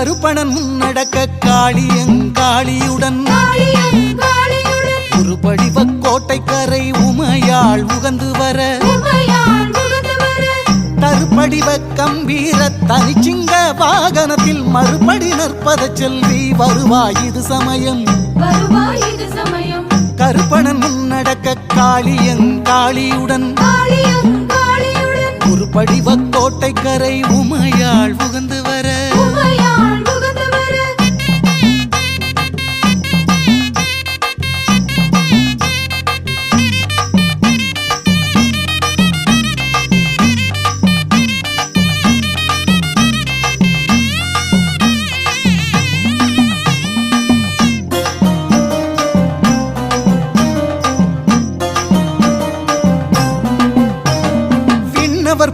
கருப்பணன் முன்னடக்க காளியங்காளியுடன் குறுபடிவ கோட்டைக்கரை உமையாள் உகந்து வர தருப்படிவ கம்பீர தனிச்சிங்க வாகனத்தில் மறுபடி நற்பத செல்வி வருவாய் இது சமயம் கருப்பணன் முன்னடக்க காளியங்காளியுடன் குறுபடிவ கோட்டைக்கரை உமையாள் உகந்து வர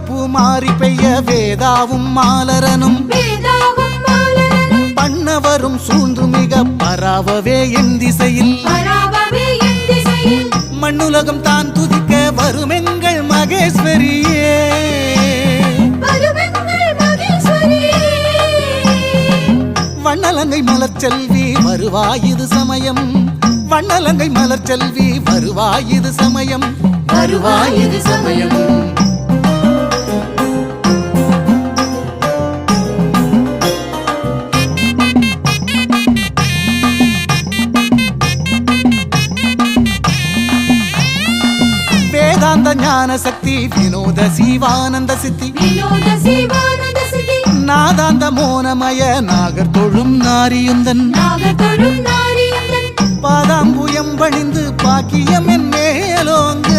பூமாரி பெய்ய வேதாவும் மாலரனும் பண்ணவரும் சூழ்ந்து மிக பராவவே என் திசையில் மண்ணுலகம் தான் துதிக்க வருமெங்கள் மகேஸ்வரியே வண்ணலங்கை மலர் செல்வி வருவாயுது சமயம் வண்ணலங்கை மலர் செல்வி வருவாயுது சமயம் வருவாயுது சமயம் ஞான சக்தி வினோத சிவானந்த சித்தி நாதாந்த மோனமய நாகர் தொழும் நாரியுந்தன் பாதாம்புயம் பணிந்து பாக்கியம் என் மேலோங்க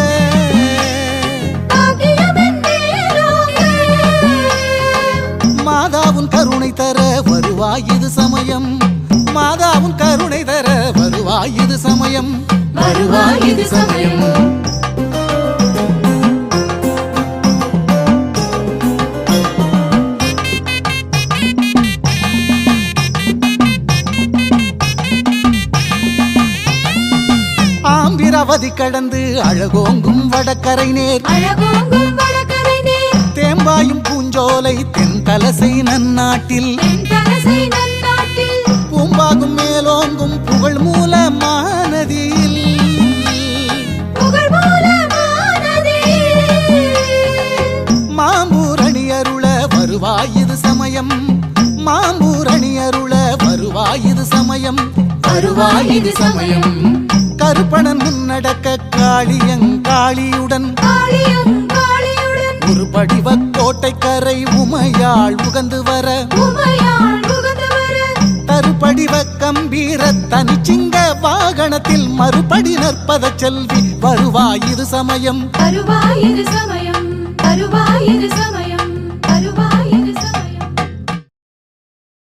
மாதாவுன் கருணை தர வருவாயுது சமயம் மாதாவுன் கருணை தர வருவாயுது சமயம் வருவாயுது சமயம் அவதி கடந்து அழகோங்கும் வடக்கரை நேர் தேம்பாயும் பூஞ்சோலை தென் தலசை நன்னாட்டில் பூம்பாகும் மேலோங்கும் புகழ் மூல மாநதியில் மாம்பூரணி அருள வருவாயுது சமயம் மாம்பூரணி அருள வருவாயுது சமயம் வருவாயுது சமயம் கருப்பணன் முன்னடக்க காளியங்காளியுடன் குறுபடிவ கோட்டைக்கரை உமையாள் உகந்து வர தருப்படிவ கம்பீர தனிச்சிங்க வாகனத்தில் மறுபடி நற்பத செல்வி வருவாயுது சமயம் வருவாயுது சமயம் வருவாயுது சமயம்